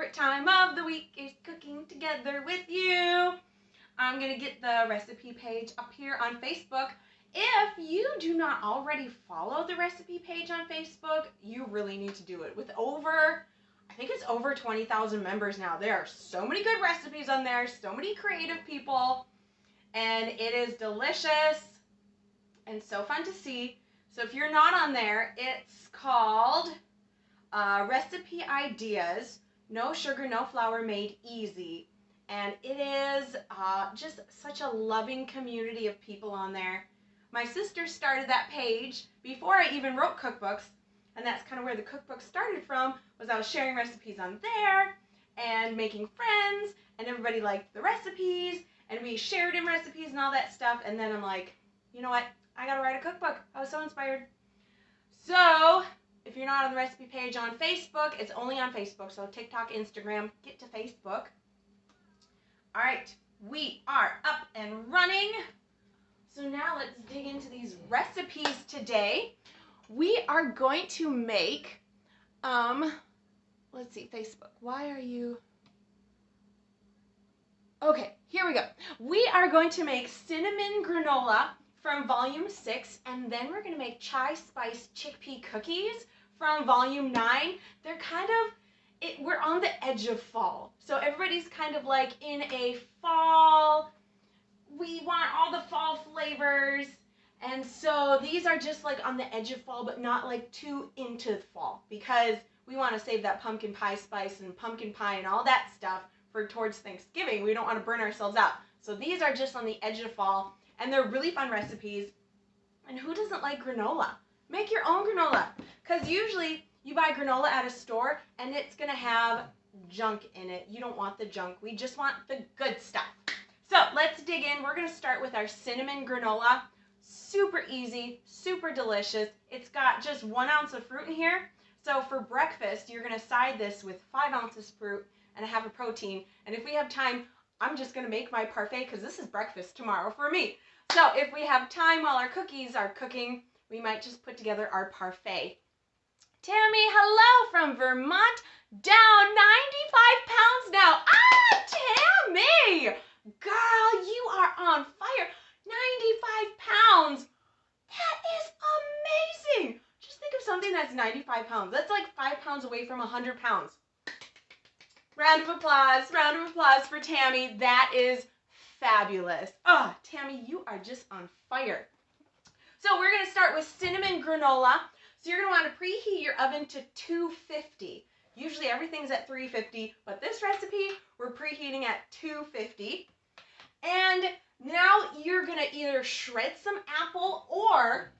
favorite time of the week is cooking together with you. I'm going to get the recipe page up here on Facebook. If you do not already follow the recipe page on Facebook, you really need to do it. With I think it's over 20,000 members now. There are so many good recipes on there, so many creative people, and it is delicious and so fun to see. So if you're not on there, it's called Recipe Ideas, No Sugar, No Flour, Made Easy. And it is just such a loving community of people on there. My sister started that page before I even wrote cookbooks, and that's kind of where the cookbook started from, was I was sharing recipes on there and making friends, and everybody liked the recipes, and we shared in recipes and all that stuff, and then I'm like, you know what, I gotta write a cookbook. I was so inspired. So, if you're not on the recipe page on Facebook, it's only on Facebook, so TikTok, Instagram, get to Facebook. All right, we are up and running. So now let's dig into these recipes today. We are going to make, let's see, Facebook, why are you? Okay, here we go. We are going to make Cinnamon Granola from Volume 6, and then we're going to make Chai Spice Chickpea Cookies from Volume 9. They're kind of, we're on the edge of fall. So everybody's kind of like in a fall, we want all the fall flavors. And so these are just like on the edge of fall, but not like too into fall, because we want to save that pumpkin pie spice and pumpkin pie and all that stuff for towards Thanksgiving. We don't want to burn ourselves out. So these are just on the edge of fall, and they're really fun recipes. And who doesn't like granola? Make your own granola, because usually you buy granola at a store and it's going to have junk in it. You don't want the junk. We just want the good stuff. So let's dig in. We're going to start with our cinnamon granola. Super easy, super delicious. It's got just 1 ounce of fruit in here. So for breakfast, you're going to side this with 5 ounces fruit and a half of protein. And if we have time, I'm just going to make my parfait, because this is breakfast tomorrow for me. So if we have time while our cookies are cooking, we might just put together our parfait. Tammy, hello from Vermont. Down 95 pounds now. Ah, Tammy! Girl, you are on fire. 95 pounds. That is amazing. Just think of something that's 95 pounds. That's like 5 pounds away from 100 pounds. Round of applause for Tammy. That is fabulous. Oh, Tammy, you are just on fire. So we're going to start with cinnamon granola. So you're going to want to preheat your oven to 250. Usually everything's at 350, but this recipe we're preheating at 250. And now you're going to either shred some apple, or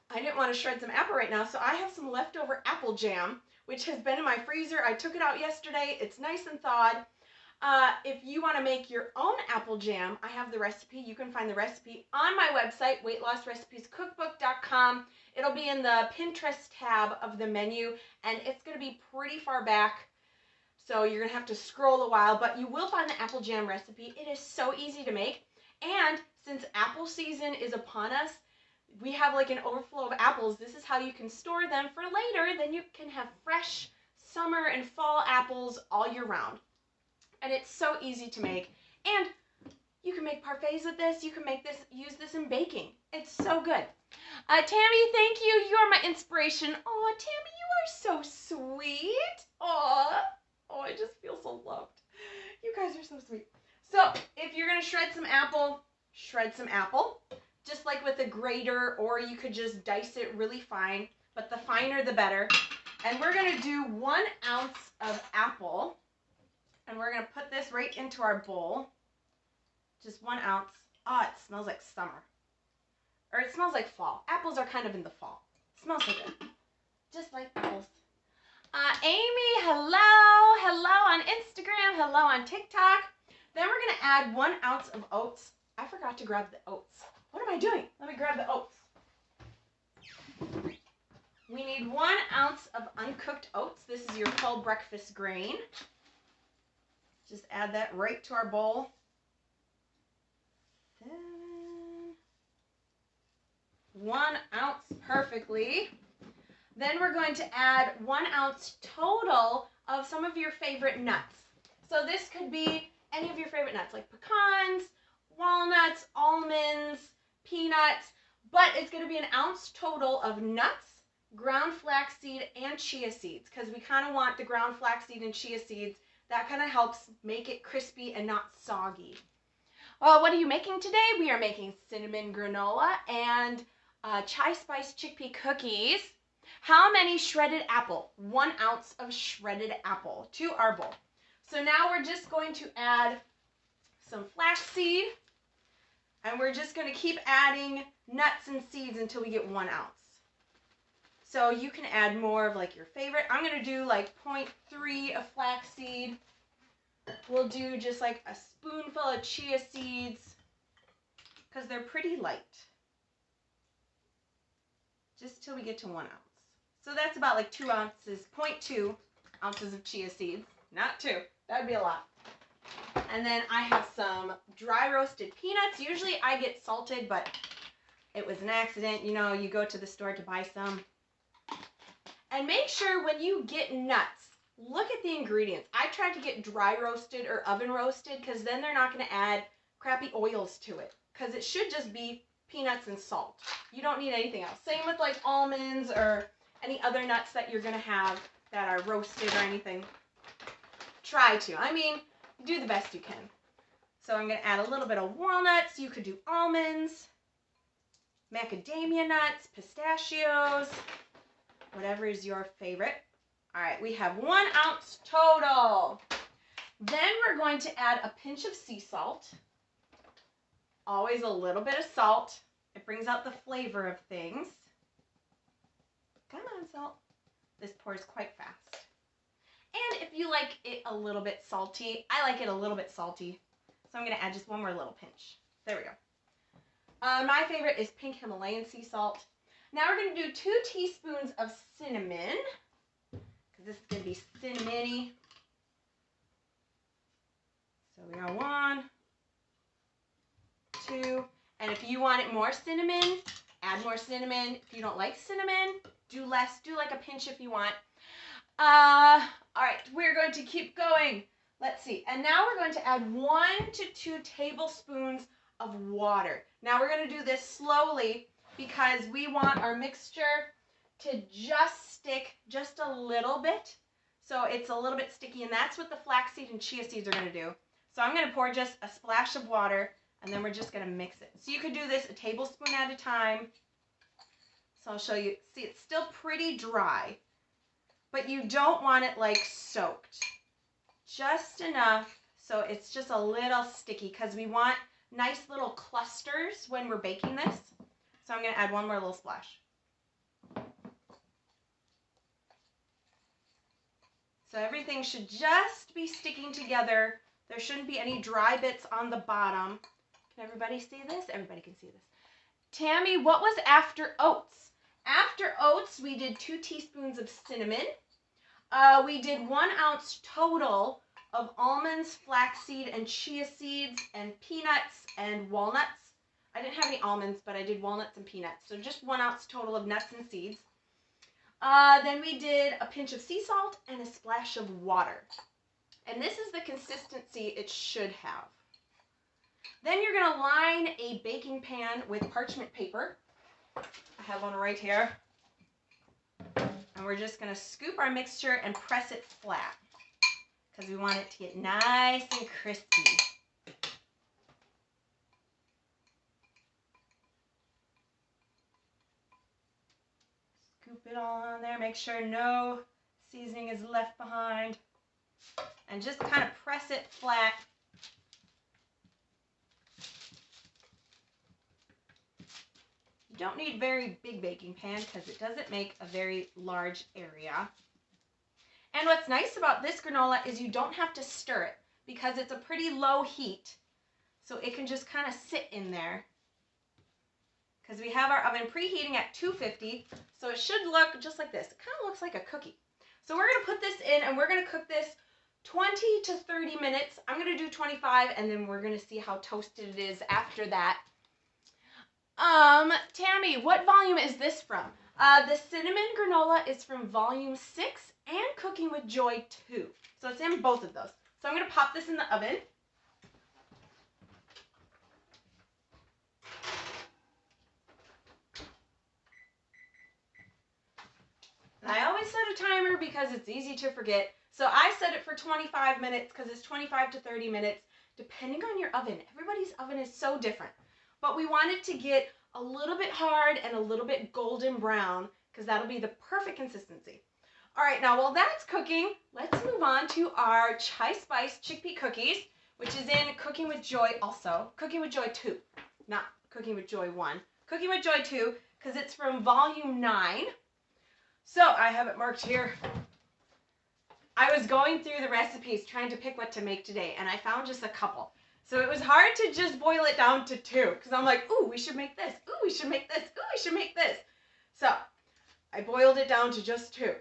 I didn't want to shred some apple right now, so I have some leftover apple jam, which has been in my freezer. I took it out yesterday. It's nice and thawed. If you want to make your own apple jam, I have the recipe. You can find the recipe on my website, weightlossrecipescookbook.com. It'll be in the Pinterest tab of the menu, and it's going to be pretty far back, so you're going to have to scroll a while, but you will find the apple jam recipe. It is so easy to make, and since apple season is upon us, we have like an overflow of apples. This is how you can store them for later. Then you can have fresh summer and fall apples all year round. And it's so easy to make. And you can make parfaits with this. You can make this, use this in baking. It's so good. Tammy, thank you. You're my inspiration. Oh, Tammy, you are so sweet. Oh, I just feel so loved. You guys are so sweet. So if you're going to shred some apple, just like with a grater, or you could just dice it really fine, but the finer the better. And we're going to do 1 ounce of apple, and we're going to put this right into our bowl. Just 1 ounce. Oh, it smells like summer. Or it smells like fall. Apples are kind of in the fall. It smells so good. Just like apples. Amy, hello. Hello on Instagram. Hello on TikTok. Then we're going to add 1 ounce of oats. I forgot to grab the oats. What am I doing? Let me grab the oats. We need 1 ounce of uncooked oats. This is your full breakfast grain. Just add that right to our bowl. 1 ounce perfectly. Then we're going to add 1 ounce total of some of your favorite nuts. So this could be any of your favorite nuts, like pecans, walnuts, almonds, peanuts, but it's going to be an ounce total of nuts, ground flaxseed, and chia seeds, because we kind of want the ground flaxseed and chia seeds. That kind of helps make it crispy and not soggy. What are you making today? We are making cinnamon granola and Chai Spice Chickpea Cookies. How many shredded apple? 1 ounce of shredded apple to our bowl. So now we're just going to add some flaxseed, and we're just going to keep adding nuts and seeds until we get 1 ounce. So you can add more of like your favorite. I'm going to do like 0.3 of flaxseed. We'll do just like a spoonful of chia seeds because they're pretty light. Just till we get to 1 ounce. So that's about like 2 ounces, 0.2 ounces of chia seeds. Not 2. That would be a lot. And then I have some dry roasted peanuts. Usually I get salted, but it was an accident. You know, you go to the store to buy some. And make sure when you get nuts, look at the ingredients. I tried to get dry roasted or oven roasted because then they're not going to add crappy oils to it. Because it should just be peanuts and salt. You don't need anything else. Same with like almonds or any other nuts that you're going to have that are roasted or anything. Try to. I mean, do the best you can. So I'm going to add a little bit of walnuts. You could do almonds, macadamia nuts, pistachios, whatever is your favorite. All right, we have 1 ounce total. Then we're going to add a pinch of sea salt. Always a little bit of salt. It brings out the flavor of things. Come on, salt. This pours quite fast. And if you like it a little bit salty, I like it a little bit salty. So I'm going to add just one more little pinch. There we go. My favorite is pink Himalayan sea salt. Now we're going to do 2 teaspoons of cinnamon. Because this is going to be cinnamony. So we got 1, 2. And if you want it more cinnamon, add more cinnamon. If you don't like cinnamon, do less. Do like a pinch if you want. All right, we're going to keep going. Let's see. And now we're going to add 1 to 2 tablespoons of water. Now we're going to do this slowly because we want our mixture to just stick just a little bit. So it's a little bit sticky, and that's what the flaxseed and chia seeds are going to do. So I'm going to pour just a splash of water, and then we're just going to mix it. So you could do this a tablespoon at a time. So I'll show you. See, it's still pretty dry, but you don't want it like soaked. Just enough so it's just a little sticky because we want nice little clusters when we're baking this. So I'm going to add 1 more little splash. So everything should just be sticking together. There shouldn't be any dry bits on the bottom. Can everybody see this? Everybody can see this. Tammy, what was after oats? After oats, we did 2 teaspoons of cinnamon. We did 1 ounce total of almonds, flaxseed, and chia seeds, and peanuts and walnuts. I didn't have any almonds, but I did walnuts and peanuts. So just 1 ounce total of nuts and seeds. Then we did a pinch of sea salt and a splash of water. And this is the consistency it should have. Then you're going to line a baking pan with parchment paper. I have one right here. And we're just going to scoop our mixture and press it flat because we want it to get nice and crispy. Scoop it all on there. Make sure no seasoning is left behind. And just kind of press it flat. You don't need a very big baking pan because it doesn't make a very large area. And what's nice about this granola is you don't have to stir it because it's a pretty low heat. So it can just kind of sit in there. Because we have our oven preheating at 250. So it should look just like this. It kind of looks like a cookie. So we're going to put this in and we're going to cook this 20 to 30 minutes. I'm going to do 25 and then we're going to see how toasted it is after that. Tammy, what volume is this from? The Cinnamon Granola is from Volume 6 and Cooking with Joy 2. So it's in both of those. So I'm going to pop this in the oven. And I always set a timer because it's easy to forget. So I set it for 25 minutes because it's 25 to 30 minutes depending on your oven. Everybody's oven is so different. But we want it to get a little bit hard and a little bit golden brown because that'll be the perfect consistency. All right, now while that's cooking, let's move on to our Chai Spice Chickpea Cookies, which is in Cooking with Joy also. Cooking with Joy 2, not Cooking with Joy 1. Cooking with Joy 2 because it's from Volume 9. So I have it marked here. I was going through the recipes trying to pick what to make today, and I found just a couple. So it was hard to just boil it down to 2 because I'm like, ooh, we should make this. Ooh, we should make this. Ooh, we should make this. So I boiled it down to just 2.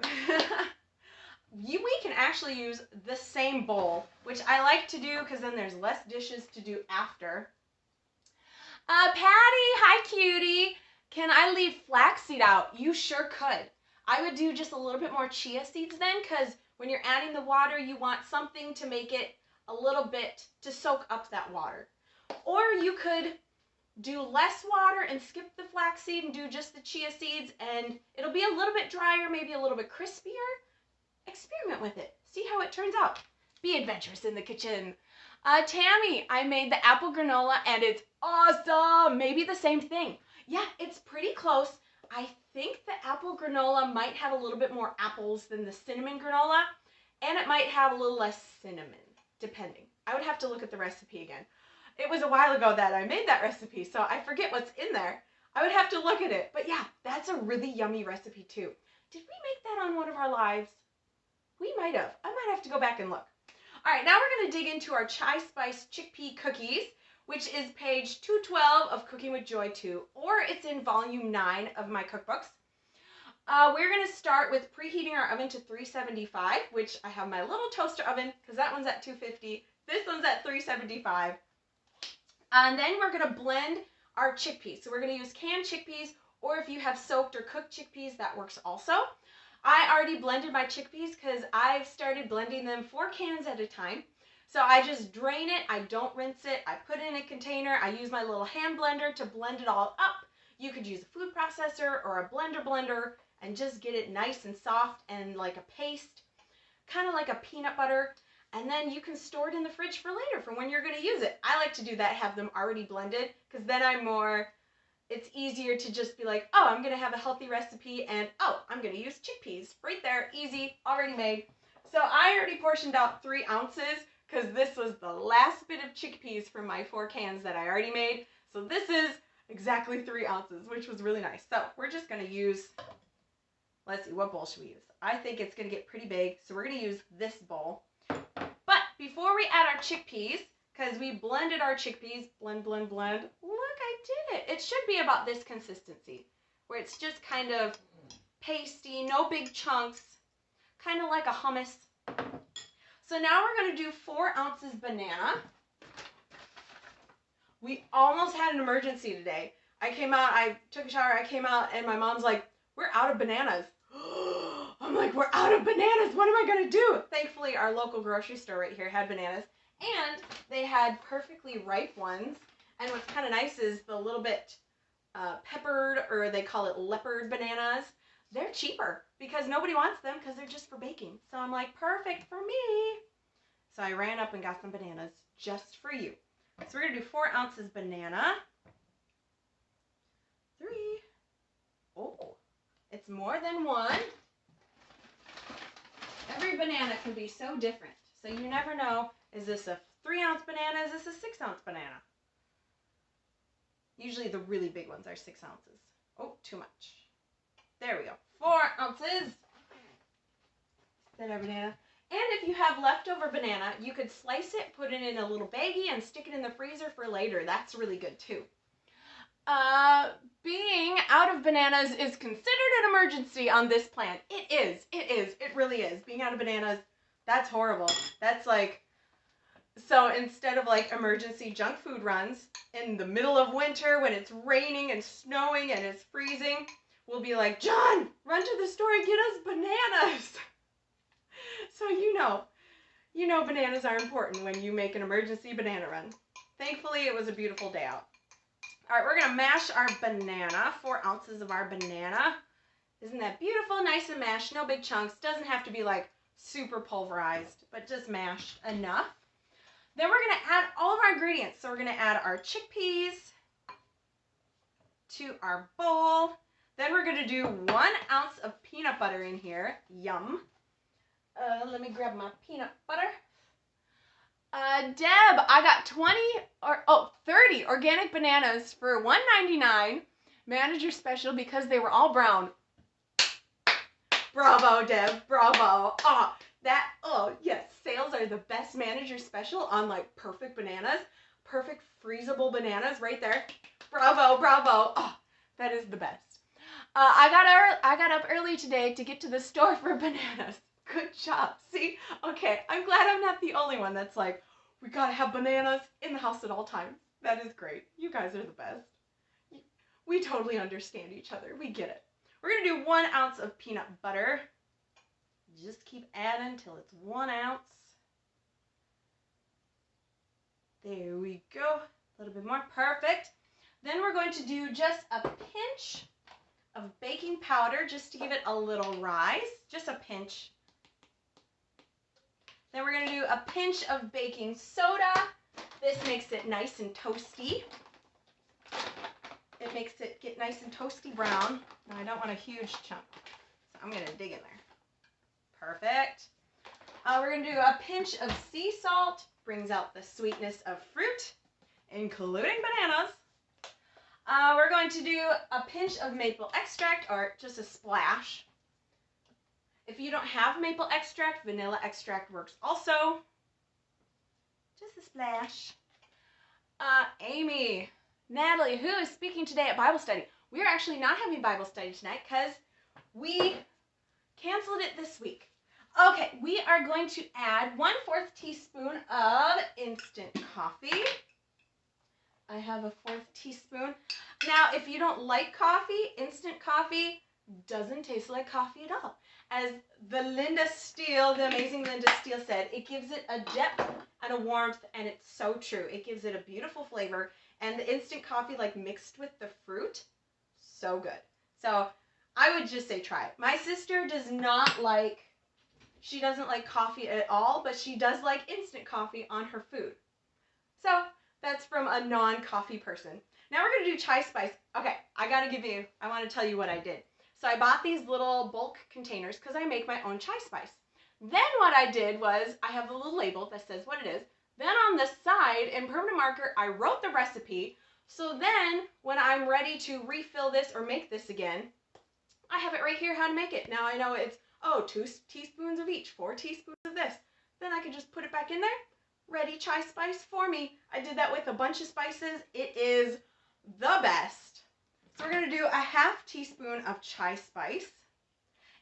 We can actually use the same bowl, which I like to do because then there's less dishes to do after. Patty, hi cutie. Can I leave flaxseed out? You sure could. I would do just a little bit more chia seeds then because when you're adding the water, you want something to make it a little bit to soak up that water. Or you could do less water and skip the flaxseed and do just the chia seeds and it'll be a little bit drier, maybe a little bit crispier. Experiment with it. See how it turns out. Be adventurous in the kitchen. Tammy, I made the apple granola and it's awesome. Maybe the same thing. Yeah, it's pretty close. I think the apple granola might have a little bit more apples than the cinnamon granola and it might have a little less cinnamon, depending. I would have to look at the recipe again. It was a while ago that I made that recipe, so I forget what's in there. I would have to look at it. But yeah, that's a really yummy recipe too. Did we make that on one of our lives? We might have. I might have to go back and look. All right, now we're going to dig into our Chai Spice Chickpea Cookies, which is page 212 of Cooking with Joy 2, or it's in Volume 9 of my cookbooks. We're going to start with preheating our oven to 375, which I have my little toaster oven because that one's at 250. This one's at 375. And then we're going to blend our chickpeas. So we're going to use canned chickpeas, or if you have soaked or cooked chickpeas, that works also. I already blended my chickpeas because I've started blending them 4 cans at a time. So I just drain it, I don't rinse it, I put it in a container, I use my little hand blender to blend it all up. You could use a food processor or a blender and just get it nice and soft and like a paste, kind of like a peanut butter. And then you can store it in the fridge for later for when you're going to use it. I like to do that, have them already blended, because then it's easier to just be like, oh, I'm going to have a healthy recipe and, oh, I'm going to use chickpeas. Right there, easy, already made. So I already portioned out 3 ounces because this was the last bit of chickpeas from my 4 cans that I already made. So this is exactly 3 ounces, which was really nice. So we're just going to use, let's see, what bowl should we use? I think it's going to get pretty big, so we're going to use this bowl. But before we add our chickpeas, because we blended our chickpeas, blend, look, I did it. It should be about this consistency, where it's just kind of pasty, no big chunks, kind of like a hummus. So now we're going to do 4 ounces banana. We almost had an emergency today. I took a shower, I came out, and my mom's like, we're out of bananas. I'm like, we're out of bananas. What am I going to do? Thankfully, our local grocery store right here had bananas. And they had perfectly ripe ones. And what's kind of nice is the little bit peppered, or they call it leopard bananas. They're cheaper because nobody wants them because they're just for baking. So I'm like, perfect for me. So I ran up and got some bananas just for you. So we're going to do 4 ounces banana. 3. Oh, it's more than 1. Every banana can be so different. So you never know, is this a 3-ounce banana? Is this a 6-ounce banana? Usually the really big ones are 6 ounces. Oh, too much. There we go. 4 ounces. That our banana. And if you have leftover banana, you could slice it, put it in a little baggie, and stick it in the freezer for later. That's really good too. Being out of bananas is considered an emergency on this plant. It is. It really is. Being out of bananas, that's horrible. That's like, so instead of like emergency junk food runs in the middle of winter when it's raining and snowing and it's freezing, will be like, John, run to the store and get us bananas. So you know bananas are important when you make an emergency banana run. Thankfully, it was a beautiful day out. All right, we're going to mash our banana, 4 ounces of our banana. Isn't that beautiful? Nice and mashed, no big chunks. Doesn't have to be like super pulverized, but just mashed enough. Then we're going to add all of our ingredients. So we're going to add our chickpeas to our bowl. Then we're going to do 1 ounce of peanut butter in here. Yum. Let me grab my peanut butter. Deb, I got 30 organic bananas for $1.99. Manager special because they were all brown. Bravo, Deb, bravo. Yes, sales are the best manager special on like perfect bananas, perfect freezable bananas right there. Bravo, bravo. Oh, that is the best. I got up early today to get to the store for bananas. Good job. See? Okay, I'm glad I'm not the only one that's like, we gotta have bananas in the house at all times. That is great. You guys are the best. We totally understand each other. We get it. We're gonna do 1 ounce of peanut butter. Just keep adding till it's 1 ounce. There we go. A little bit more. Perfect. Then we're going to do just a pinch of baking powder just to give it a little rise. Just a pinch. Then we're going to do a pinch of baking soda. This makes it nice and toasty. It makes it get nice and toasty brown. Now I don't want a huge chunk, so I'm going to dig in there. Perfect. We're going to do a pinch of sea salt. Brings out the sweetness of fruit, including bananas. We're going to do a pinch of maple extract, or just a splash. If you don't have maple extract, vanilla extract works also. Just a splash. Amy, Natalie, who is speaking today at Bible study? We are actually not having Bible study tonight because we canceled it this week. Okay, we are going to add 1/4 teaspoon of instant coffee. I have a 1/4 teaspoon. Now, if you don't like coffee, instant coffee doesn't taste like coffee at all. As the Linda Steele, the amazing Linda Steele said, it gives it a depth and a warmth, and it's so true. It gives it a beautiful flavor, and the instant coffee, like mixed with the fruit, so good. So I would just say try it. My sister doesn't like coffee at all, but she does like instant coffee on her food. So that's from a non-coffee person. Now we're going to do chai spice. Okay, I want to tell you what I did. So I bought these little bulk containers because I make my own chai spice. Then what I did was, I have a little label that says what it is. Then on the side, in permanent marker, I wrote the recipe. So then, when I'm ready to refill this or make this again, I have it right here how to make it. Now I know it's, 2 teaspoons of each, 4 teaspoons of this. Then I can just put it back in there. Ready chai spice for me. I did that with a bunch of spices. It is the best. So we're going to do a 1/2 teaspoon of chai spice.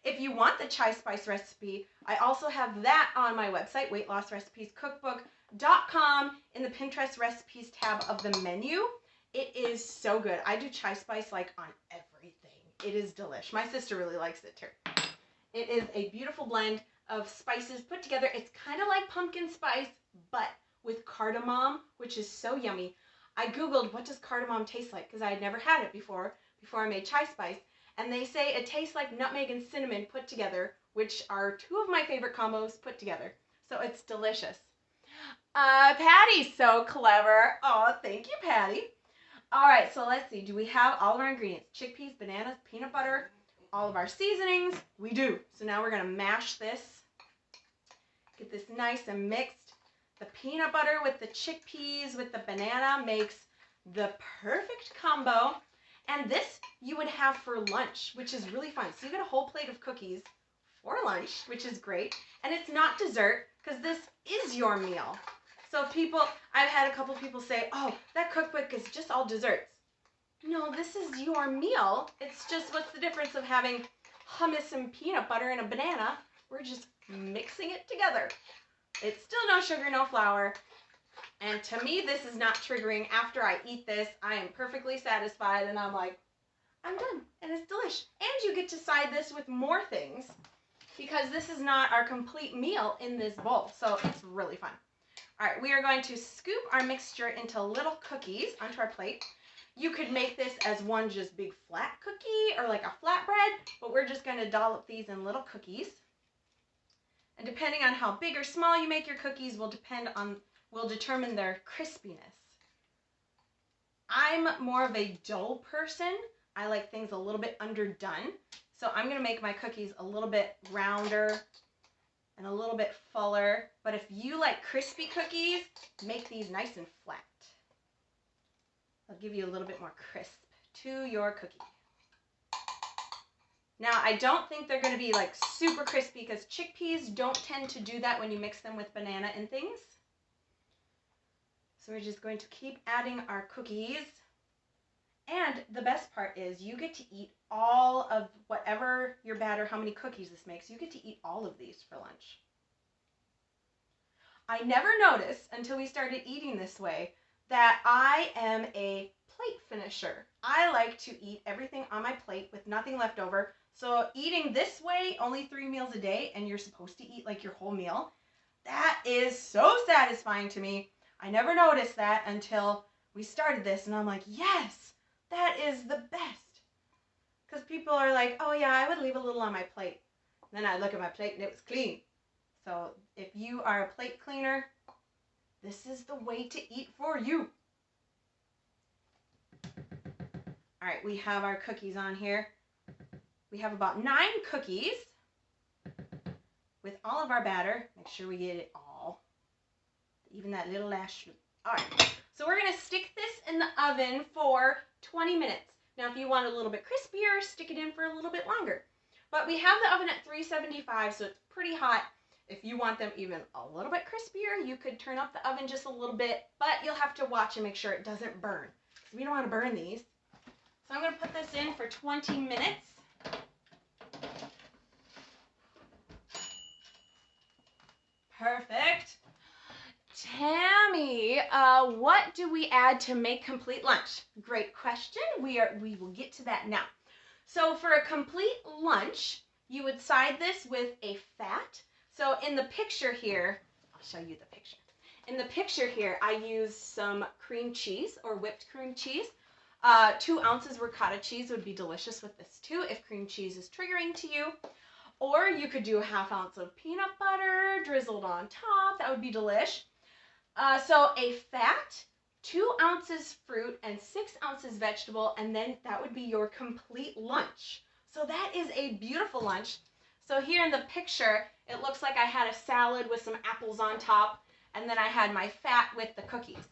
If you want the chai spice recipe, I also have that on my website, weightlossrecipescookbook.com, in the Pinterest recipes tab of the menu. It is so good. I do chai spice like on everything. It is delish. My sister really likes it too. It is a beautiful blend of spices put together. It's kind of like pumpkin spice, but with cardamom, which is so yummy. I Googled, what does cardamom taste like? Because I had never had it before I made chai spice. And they say it tastes like nutmeg and cinnamon put together, which are 2 of my favorite combos put together. So it's delicious. Patty's so clever. Oh, thank you, Patty. All right, so let's see. Do we have all of our ingredients? Chickpeas, bananas, peanut butter, all of our seasonings? We do. So now we're going to mash this. Get this nice and mixed. The peanut butter with the chickpeas with the banana makes the perfect combo. And this you would have for lunch, which is really fun. So you get a whole plate of cookies for lunch, which is great. And it's not dessert because this is your meal. So I've had a couple people say, oh, that cookbook is just all desserts. No, this is your meal. It's just, what's the difference of having hummus and peanut butter and a banana? We're just mixing it together. It's still no sugar, no flour. And to me, this is not triggering. After I eat this, I am perfectly satisfied. And I'm like, I'm done. And it's delish. And you get to side this with more things because this is not our complete meal in this bowl. So it's really fun. All right, we are going to scoop our mixture into little cookies onto our plate. You could make this as one just big flat cookie or like a flatbread, but we're just going to dollop these in little cookies. And depending on how big or small you make your cookies will determine their crispiness. I'm more of a dough person. I like things a little bit underdone. So I'm going to make my cookies a little bit rounder and a little bit fuller. But if you like crispy cookies, make these nice and flat. I'll give you a little bit more crisp to your cookie. Now, I don't think they're going to be like super crispy because chickpeas don't tend to do that when you mix them with banana and things. So we're just going to keep adding our cookies. And the best part is you get to eat all of whatever your batter, how many cookies this makes, you get to eat all of these for lunch. I never noticed until we started eating this way that I am a plate finisher. I like to eat everything on my plate with nothing left over. So eating this way, only 3 meals a day, and you're supposed to eat like your whole meal, that is so satisfying to me. I never noticed that until we started this, and I'm like, yes, that is the best. Because people are like, oh yeah, I would leave a little on my plate. And then I look at my plate and it was clean. So if you are a plate cleaner, this is the way to eat for you. All right, we have our cookies on here. We have about 9 cookies with all of our batter. Make sure we get it all. Even that little last shoot. All right, so we're going to stick this in the oven for 20 minutes. Now, if you want it a little bit crispier, stick it in for a little bit longer. But we have the oven at 375, so it's pretty hot. If you want them even a little bit crispier, you could turn up the oven just a little bit, but you'll have to watch and make sure it doesn't burn. We don't want to burn these. So I'm going to put this in for 20 minutes. Perfect. Tammy, what do we add to make complete lunch? Great question. We will get to that now. So for a complete lunch, you would side this with a fat. So in the picture here, I'll show you the picture. In the picture here, I use some cream cheese or whipped cream cheese. 2 ounces ricotta cheese would be delicious with this too if cream cheese is triggering to you. Or you could do a 1/2 ounce of peanut butter drizzled on top. That would be delish. So a fat, 2 ounces fruit, and 6 ounces vegetable, and then that would be your complete lunch. So that is a beautiful lunch. So here in the picture, it looks like I had a salad with some apples on top, and then I had my fat with the cookies.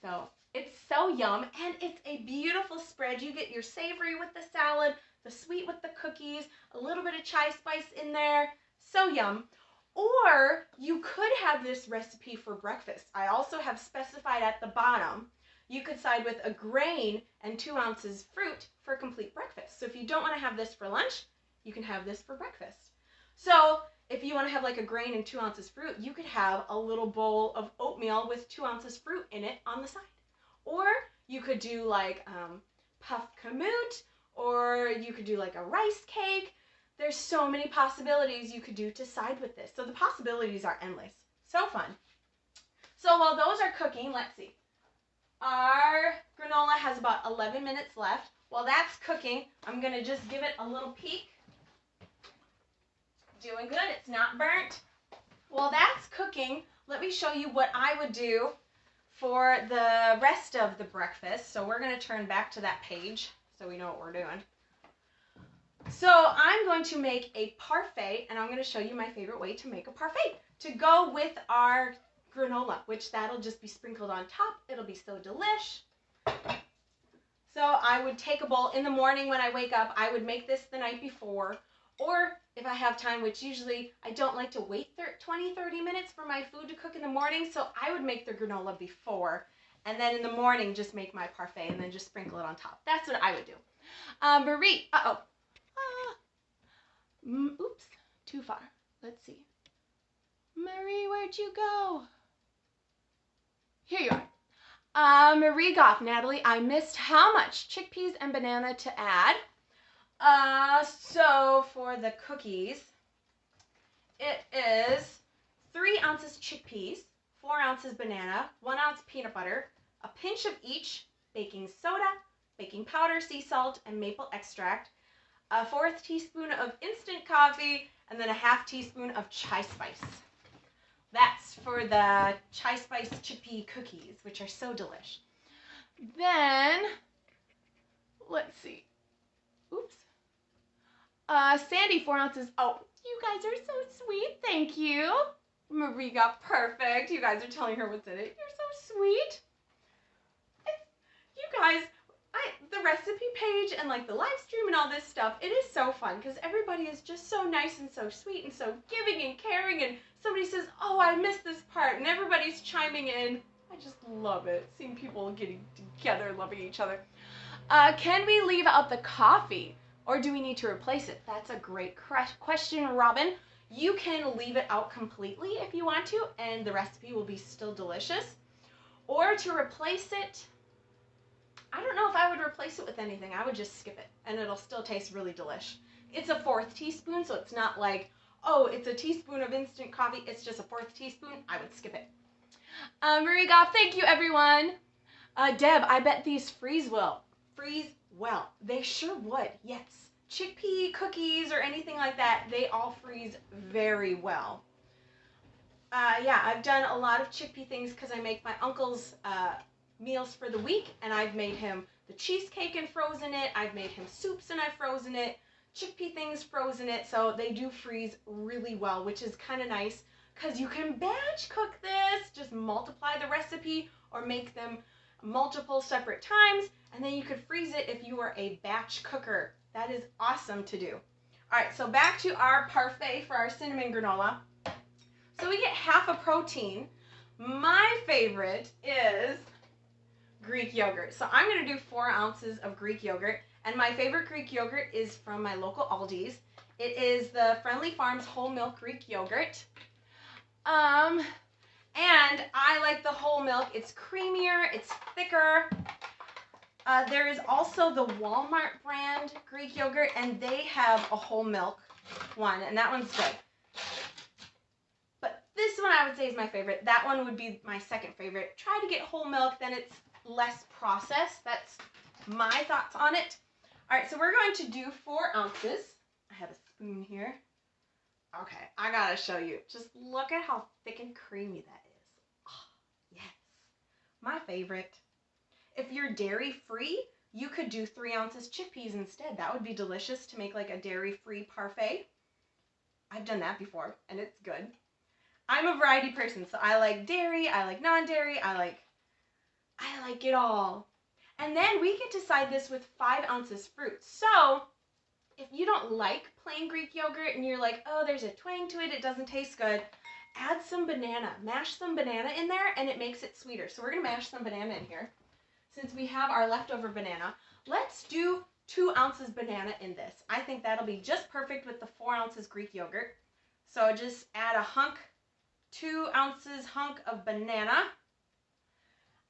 So it's so yum, and it's a beautiful spread. You get your savory with the salad, the sweet with the cookies, a little bit of chai spice in there. So yum. Or you could have this recipe for breakfast. I also have specified at the bottom, you could side with a grain and 2 ounces fruit for complete breakfast. So if you don't want to have this for lunch, you can have this for breakfast. So if you want to have like a grain and 2 ounces fruit, you could have a little bowl of oatmeal with 2 ounces fruit in it on the side. Or you could do like puffed kamut, or you could do like a rice cake. There's so many possibilities you could do to side with this. So the possibilities are endless. So fun. So while those are cooking, let's see. Our granola has about 11 minutes left. While that's cooking, I'm going to just give it a little peek. Doing good. It's not burnt. While that's cooking, let me show you what I would do for the rest of the breakfast. So we're going to turn back to that page so we know what we're doing. So I'm going to make a parfait, and I'm going to show you my favorite way to make a parfait to go with our granola, which that'll just be sprinkled on top. It'll be so delish. So I would take a bowl in the morning when I wake up. I would make this the night before, or if I have time, which usually I don't like to wait 20, 30 minutes for my food to cook in the morning, so I would make the granola before, and then in the morning just make my parfait and then just sprinkle it on top. That's what I would do. Marie, oops, too far. Let's see. Marie, where'd you go? Here you are. Marie Goff, Natalie, I missed how much chickpeas and banana to add. So for the cookies, it is 3 ounces chickpeas, 4 ounces banana, 1 ounce peanut butter, a pinch of each baking soda, baking powder, sea salt, and maple extract, a 1/4 teaspoon of instant coffee, and then a 1/2 teaspoon of chai spice. That's for the Chai Spice Chickpea Cookies, which are so delish. Then, let's see. Oops. Sandy, 4 ounces. Oh, you guys are so sweet. Thank you. Marie got perfect. You guys are telling her what's in it. You're so sweet. You guys, the recipe page and like the live stream and all this stuff, it is so fun because everybody is just so nice and so sweet and so giving and caring, and somebody says, oh, I missed this part, and everybody's chiming in. I just love it, seeing people getting together, loving each other. Can we leave out the coffee, or do we need to replace it? That's a great question, Robin. You can leave it out completely if you want to, and the recipe will be still delicious. Or to replace it, I don't know if I would replace it with anything. I would just skip it, and it'll still taste really delish. It's a 1/4 teaspoon, so it's not like, oh, it's a teaspoon of instant coffee. It's just a 1/4 teaspoon. I would skip it. Marie Goff, thank you, everyone. Deb, I bet these freeze well. They sure would, yes. Chickpea cookies or anything like that, they all freeze very well. Yeah, I've done a lot of chickpea things because I make my uncle's meals for the week, and I've made him the cheesecake and frozen it. I've made him soups and I've frozen it. Chickpea things frozen it, so they do freeze really well, which is kind of nice because you can batch cook this. Just multiply the recipe or make them multiple separate times, and then you could freeze it if you were a batch cooker. That is awesome to do. All right, so back to our parfait for our cinnamon granola. So we get 1/2 a protein. My favorite is Greek yogurt. So I'm going to do 4 ounces of Greek yogurt, and my favorite Greek yogurt is from my local Aldi's. It is the Friendly Farms whole milk Greek yogurt. And I like the whole milk. It's creamier, it's thicker. There is also the Walmart brand Greek yogurt, and they have a whole milk one, and that one's good. But this one I would say is my favorite. That one would be my second favorite. Try to get whole milk, then it's less processed. That's my thoughts on it. All right, so we're going to do 4 ounces. I have a spoon here. Okay, I gotta show you. Just look at how thick and creamy that is. Oh, yes, my favorite. If you're dairy-free, you could do 3 ounces chickpeas instead. That would be delicious to make like a dairy-free parfait. I've done that before, and it's good. I'm a variety person, so I like dairy, I like non-dairy, I like it all. And then we get to side this with 5 ounces fruit. So if you don't like plain Greek yogurt and you're like, oh, there's a twang to it, it doesn't taste good, add some banana. Mash some banana in there, and it makes it sweeter. So we're going to mash some banana in here. Since we have our leftover banana, let's do 2 ounces banana in this. I think that'll be just perfect with the 4 ounces Greek yogurt. So just add a 2 ounces hunk of banana.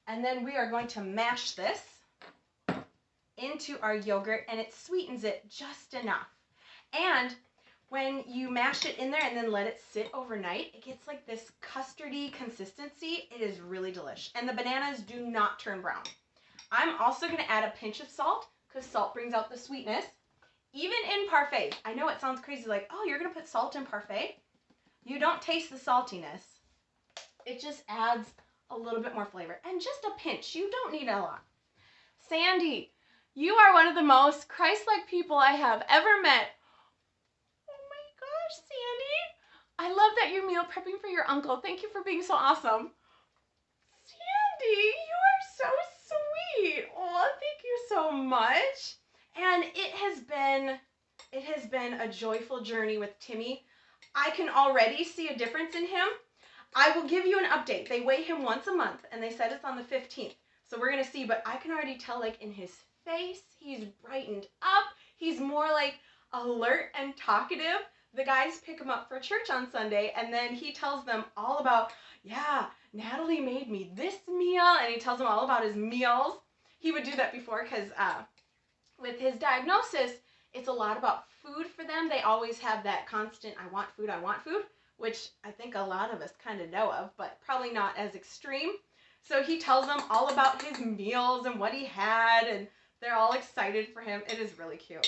And then we are going to mash this into our yogurt, and it sweetens it just enough. And when you mash it in there and then let it sit overnight, it gets like this custardy consistency. It is really delish. And the bananas do not turn brown. I'm also going to add a pinch of salt because salt brings out the sweetness. Even in parfait, I know it sounds crazy like, oh, you're going to put salt in parfait? You don't taste the saltiness. It just adds a little bit more flavor. And just a pinch. You don't need a lot. Sandy, you are one of the most Christ-like people I have ever met. Oh my gosh, Sandy. I love that you're meal prepping for your uncle. Thank you for being so awesome. Sandy, you are so sweet. Oh, thank you so much. And it has been a joyful journey with Timmy. I can already see a difference in him. I will give you an update. They weigh him once a month, and they said it's on the 15th. So we're going to see, but I can already tell, like, in his face, he's brightened up. He's more, like, alert and talkative. the guys pick him up for church on Sunday, and then he tells them all about, yeah, Natalie made me this meal, and he tells them all about his meals. He would do that before because with his diagnosis, it's a lot about food for them. They always have that constant, I want food, which I think a lot of us kind of know of, but probably not as extreme. So he tells them all about his meals and what he had, and they're all excited for him. It is really cute.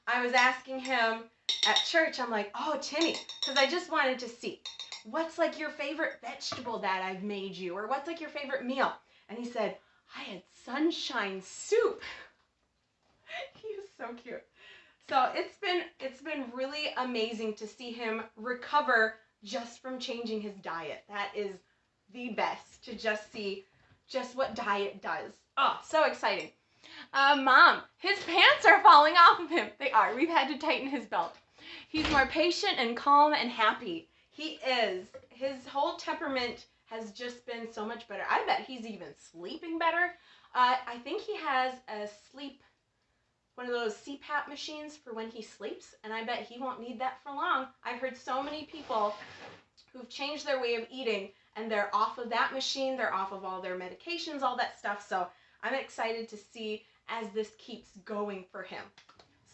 I was asking him at church, I'm like, oh, Timmy, because I just wanted to see, what's like your favorite vegetable that I've made you, or what's like your favorite meal? And he said, I had sunshine soup. He is so cute. So it's been really amazing to see him recover just from changing his diet. That is the best, to just see just what diet does. Oh, so exciting. Mom, his pants are falling off of him. They are. We've had to tighten his belt. He's more patient and calm and happy. He is. His whole temperament has just been so much better. I bet he's even sleeping better. I think he has one of those CPAP machines for when he sleeps, and I bet he won't need that for long. I've heard so many people who've changed their way of eating, and they're off of that machine, they're off of all their medications, all that stuff, so I'm excited to see as this keeps going for him.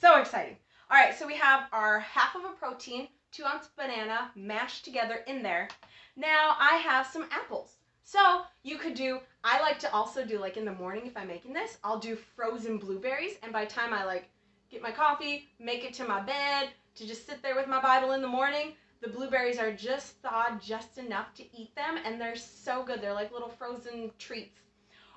So exciting. All right, so we have our half of a protein, 2-ounce banana mashed together in there. Now I have some apples. So you could do, I like to also do, like in the morning if I'm making this, I'll do frozen blueberries, and by the time I like get my coffee, make it to my bed, to just sit there with my Bible in the morning, the blueberries are just thawed just enough to eat them, and they're so good. They're like little frozen treats.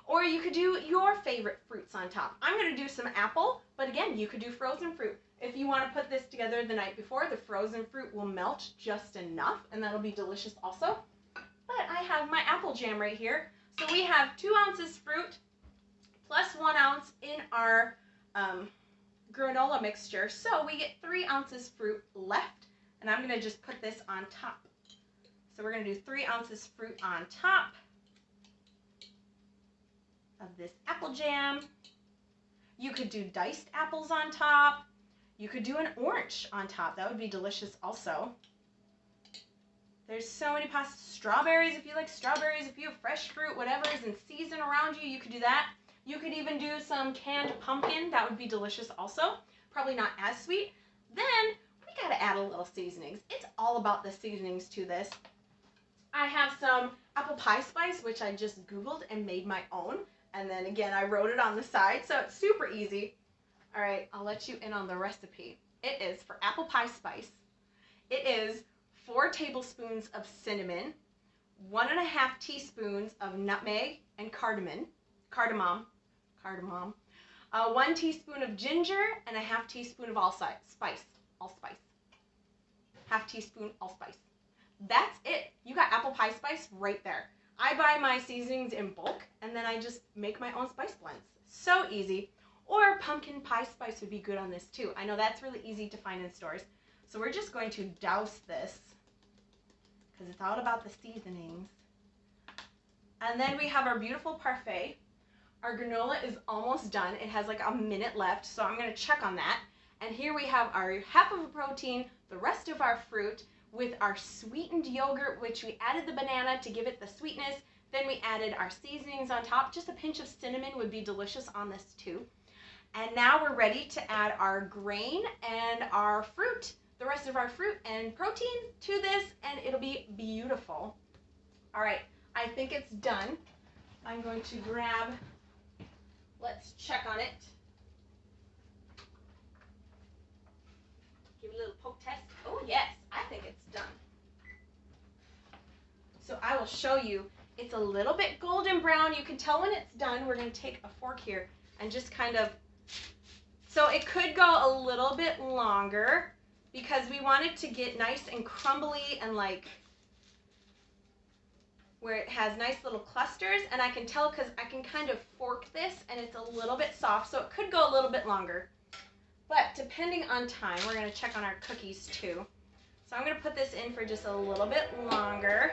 Or you could do your favorite fruits on top. I'm going to do some apple, but again, you could do frozen fruit. If you want to put this together the night before, the frozen fruit will melt just enough, and that'll be delicious also. But I have my apple jam right here. So we have 2 ounces fruit plus 1 ounce in our granola mixture. So we get 3 ounces fruit left, and I'm going to just put this on top. So we're going to do 3 ounces fruit on top of this apple jam. You could do diced apples on top. You could do an orange on top. That would be delicious also. There's so many strawberries, if you like strawberries, if you have fresh fruit, whatever is in season around you, you could do that. You could even do some canned pumpkin. That would be delicious also. Probably not as sweet. Then we gotta add a little seasonings. It's all about the seasonings to this. I have some apple pie spice, which I just Googled and made my own. And then again, I wrote it on the side, so it's super easy. All right, I'll let you in on the recipe. It is for apple pie spice. It is 4 tablespoons of cinnamon, 1.5 teaspoons of nutmeg and cardamom, 1 teaspoon of ginger, and 1/2 teaspoon of allspice. Half teaspoon allspice. That's it. You got apple pie spice right there. I buy my seasonings in bulk, and then I just make my own spice blends. So easy. Or pumpkin pie spice would be good on this too. I know that's really easy to find in stores. So we're just going to douse this because it's all about the seasonings. And then we have our beautiful parfait. Our granola is almost done. It has like a minute left, so I'm going to check on that. And here we have our half of a protein, the rest of our fruit, with our sweetened yogurt, which we added the banana to give it the sweetness. Then we added our seasonings on top. Just a pinch of cinnamon would be delicious on this too. And now we're ready to add our grain and our fruit, the rest of our fruit and protein to this, and it'll be beautiful. All right, I think it's done. I'm going to grab, let's check on it. Give it a little poke test. Oh yes, I think it's done. So I will show you. It's a little bit golden brown. You can tell when it's done. We're going to take a fork here and just kind of, so it could go a little bit longer because we want it to get nice and crumbly and like where it has nice little clusters, and I can tell because I can kind of fork this and it's a little bit soft, so it could go a little bit longer. But depending on time, we're going to check on our cookies too. So I'm going to put this in for just a little bit longer.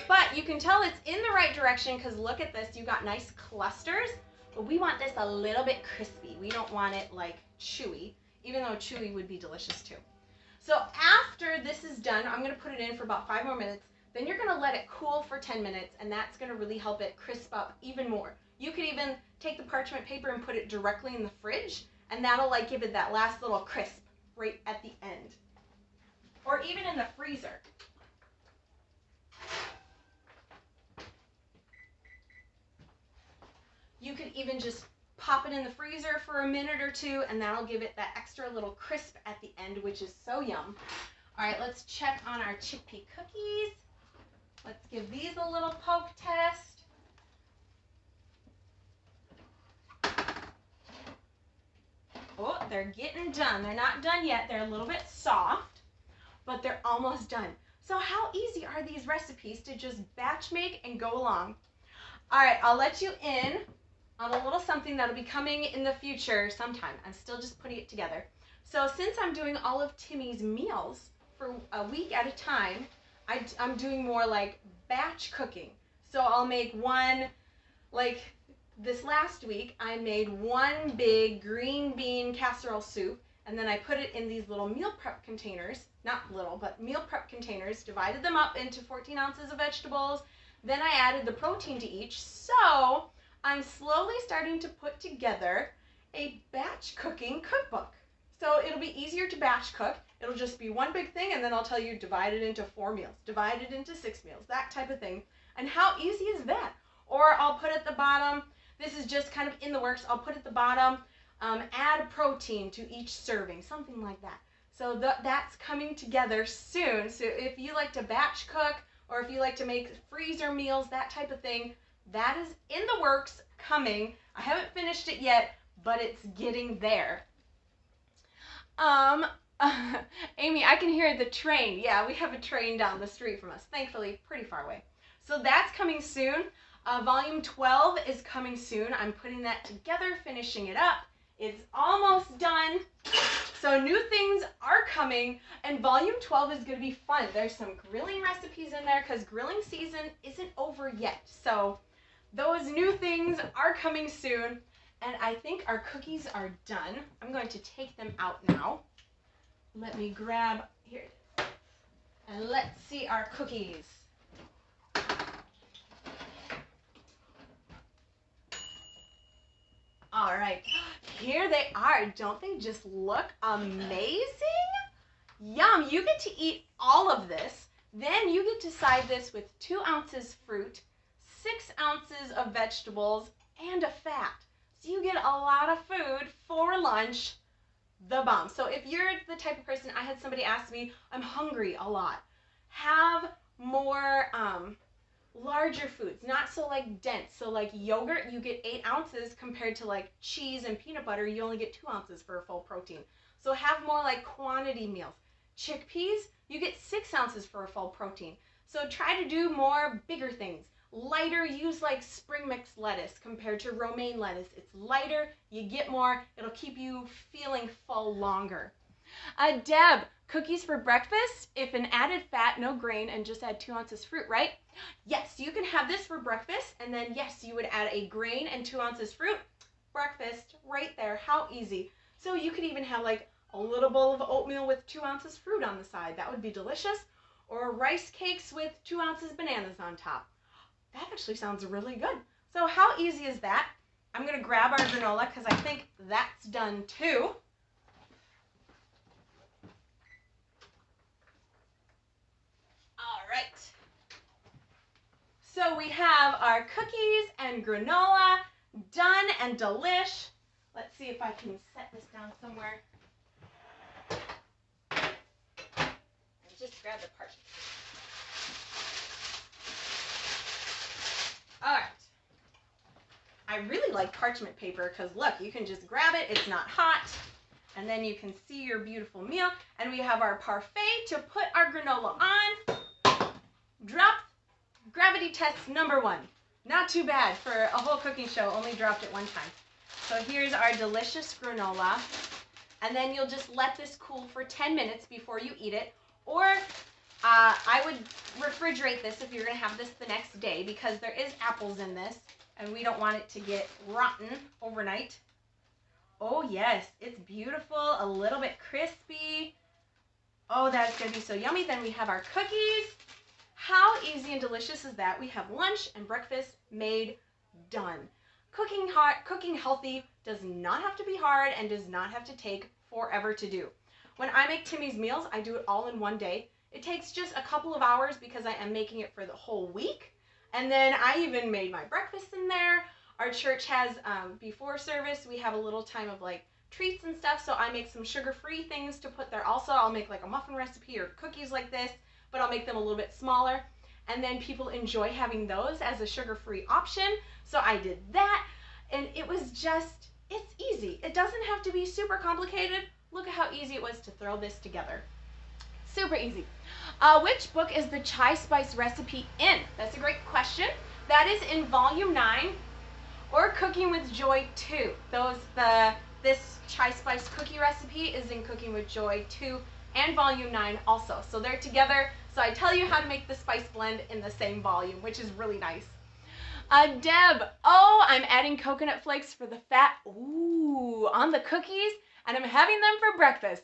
But you can tell it's in the right direction because look at this, you got nice clusters, but we want this a little bit crispy. We don't want it like chewy. even though chewy would be delicious too. So after this is done, I'm gonna put it in for about 5 more minutes. Then you're gonna let it cool for 10 minutes, and that's gonna really help it crisp up even more. You could even take the parchment paper and put it directly in the fridge, and that'll like give it that last little crisp right at the end. Or even in the freezer. You could even just pop it in the freezer for a minute or two, and that'll give it that extra little crisp at the end, which is so yum. All right, let's check on our chickpea cookies. Let's give these a little poke test. Oh, they're getting done. They're not done yet. They're a little bit soft, but they're almost done. So how easy are these recipes to just batch make and go along? All right, I'll let you in on a little something that'll be coming in the future sometime. I'm still just putting it together. So since I'm doing all of Timmy's meals for a week at a time, I'm doing more like batch cooking. So I'll make one, like this last week, I made one big green bean casserole soup, and then I put it in these little meal prep containers, not little, but meal prep containers, divided them up into 14 ounces of vegetables. Then I added the protein to each. So I'm slowly starting to put together a batch cooking cookbook. So it'll be easier to batch cook. It'll just be one big thing, and then I'll tell you divide it into 4 meals, divide it into 6 meals, that type of thing. And how easy is that? Or I'll put at the bottom, this is just kind of in the works, I'll put at the bottom, add protein to each serving, something like that. So that's coming together soon. So if you like to batch cook, or if you like to make freezer meals, that type of thing, that is in the works, coming. I haven't finished it yet, but it's getting there. Amy, I can hear the train. Yeah, we have a train down the street from us, thankfully pretty far away. So that's coming soon. Volume 12 is coming soon. I'm putting that together, finishing it up. It's almost done. So new things are coming, and volume 12 is going to be fun. There's some grilling recipes in there because grilling season isn't over yet. So those new things are coming soon, and I think our cookies are done. I'm going to take them out now. Let me grab, here it is, and let's see our cookies. All right, here they are. Don't they just look amazing? Yum, you get to eat all of this. Then you get to side this with 2 ounces fruit, 6 ounces of vegetables, and a fat. So you get a lot of food for lunch, the bomb. So if you're the type of person, I had somebody ask me, I'm hungry a lot. Have more larger foods, not so like dense. So like yogurt, you get 8 ounces compared to like cheese and peanut butter, you only get 2 ounces for a full protein. So have more like quantity meals. Chickpeas, you get 6 ounces for a full protein. So try to do more bigger things. Lighter, use like spring mix lettuce compared to romaine lettuce. It's lighter, you get more, it'll keep you feeling full longer. Deb, cookies for breakfast, if an added fat, no grain, and just add 2 ounces fruit, right? Yes, you can have this for breakfast, and then yes, you would add a grain and 2 ounces fruit. Breakfast, right there, how easy. So you could even have like a little bowl of oatmeal with 2 ounces fruit on the side. That would be delicious. Or rice cakes with 2 ounces bananas on top. That actually sounds really good. So how easy is that? I'm going to grab our granola because I think that's done too. All right. So we have our cookies and granola done and delish. Let's see if I can set this down somewhere. And just grab the parchment. All right. I really like parchment paper because look, you can just grab it, it's not hot, and then you can see your beautiful meal. And we have our parfait to put our granola on. Drop gravity test number 1. Not too bad for a whole cooking show, only dropped it 1 time. So here's our delicious granola. And then you'll just let this cool for 10 minutes before you eat it. Or I would refrigerate this if you're going to have this the next day because there is apples in this and we don't want it to get rotten overnight. Oh yes, it's beautiful, a little bit crispy. Oh, that's gonna be so yummy. Then we have our cookies. How easy and delicious is that? We have lunch and breakfast made, done. Cooking hot, cooking healthy does not have to be hard and does not have to take forever to do. When I make Timmy's meals, I do it all in one day. It takes just a couple of hours because I am making it for the whole week. And then I even made my breakfast in there. Our church has, before service, we have a little time of like treats and stuff, so I make some sugar-free things to put there also. I'll make like a muffin recipe or cookies like this, but I'll make them a little bit smaller. And then people enjoy having those as a sugar-free option, so I did that. And it was just, it's easy. It doesn't have to be super complicated. Look at how easy it was to throw this together. Super easy. Which book is the Chai Spice recipe in? That's a great question. That is in Volume 9 or Cooking with Joy 2. This Chai Spice cookie recipe is in Cooking with Joy 2 and Volume 9 also. So they're together. So I tell you how to make the spice blend in the same volume, which is really nice. Deb, oh, I'm adding coconut flakes for the fat, ooh, on the cookies, and I'm having them for breakfast.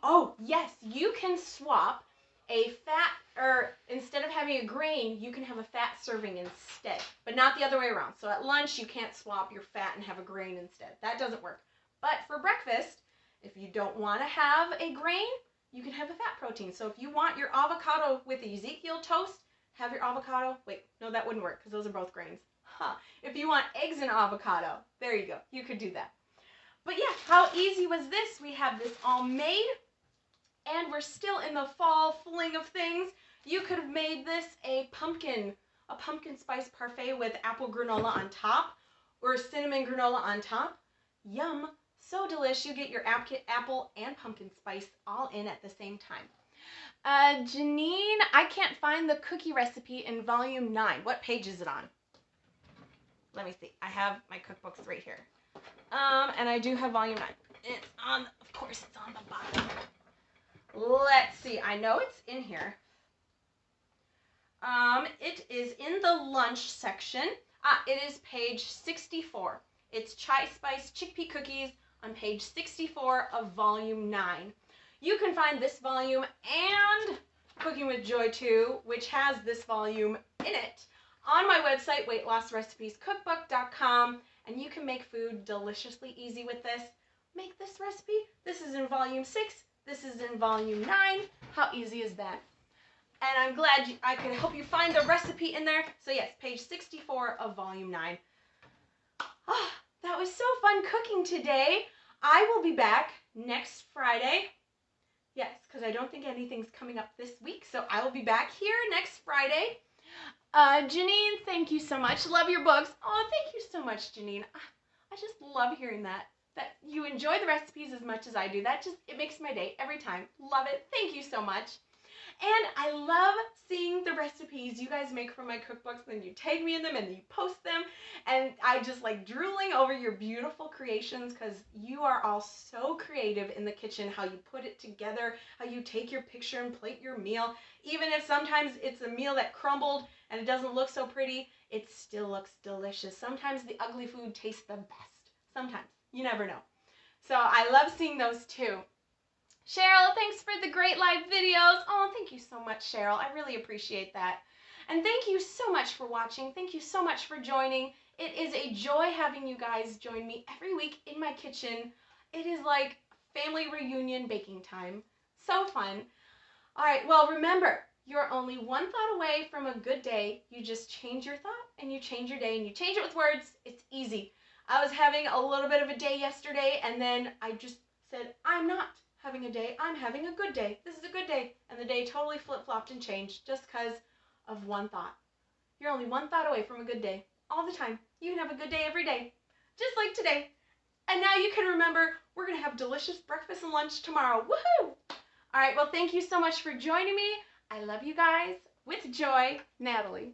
Oh, yes, you can swap a fat, or instead of having a grain, you can have a fat serving instead, but not the other way around. So at lunch, you can't swap your fat and have a grain instead. That doesn't work. But for breakfast, if you don't want to have a grain, you can have a fat protein. So if you want your avocado with Ezekiel toast, have your avocado. Wait, no, that wouldn't work because those are both grains. Huh. If you want eggs and avocado, there you go. You could do that. But yeah, how easy was this? We have this all made, and we're still in the fall fling of things. You could have made this a pumpkin spice parfait with apple granola on top, or cinnamon granola on top. Yum. So delicious. You get your apple and pumpkin spice all in at the same time. Janine, I can't find the cookie recipe in Volume 9. What page is it on? Let me see. I have my cookbooks right here. And I do have Volume 9. It's on, of course, it's on the bottom. Let's see. I know it's in here. It is in the lunch section. It is page 64. It's Chai Spice Chickpea Cookies on page 64 of Volume 9. You can find this volume and Cooking with Joy 2, which has this volume in it, on my website, weightlossrecipescookbook.com, and you can make food deliciously easy with this. Make this recipe. This is in Volume 6. This is in Volume 9. How easy is that? And I'm glad I could help you find the recipe in there. So yes, page 64 of Volume 9. Ah, that was so fun cooking today. I will be back next Friday. Yes, because I don't think anything's coming up this week. So I will be back here next Friday. Janine, thank you so much. Love your books. Oh, thank you so much, Janine. I just love hearing that you enjoy the recipes as much as I do. It makes my day every time. Love it. Thank you so much. And I love seeing the recipes you guys make from my cookbooks, and you tag me in them and you post them, and I just like drooling over your beautiful creations because you are all so creative in the kitchen, how you put it together, how you take your picture and plate your meal. Even if sometimes it's a meal that crumbled and it doesn't look so pretty, it still looks delicious. Sometimes the ugly food tastes the best. Sometimes. You never know. So I love seeing those too. Cheryl, thanks for the great live videos. Oh, thank you so much, Cheryl. I really appreciate that. And thank you so much for watching. Thank you so much for joining. It is a joy having you guys join me every week in my kitchen. It is like family reunion baking time. So fun. All right, well, remember, you're only one thought away from a good day. You just change your thought and you change your day and you change it with words. It's easy. I was having a little bit of a day yesterday, and then I just said, I'm not having a day, I'm having a good day. This is a good day. And the day totally flip-flopped and changed just because of one thought. You're only one thought away from a good day all the time. You can have a good day every day, just like today. And now you can remember, we're going to have delicious breakfast and lunch tomorrow. Woohoo! All right, well, thank you so much for joining me. I love you guys. With joy, Natalie.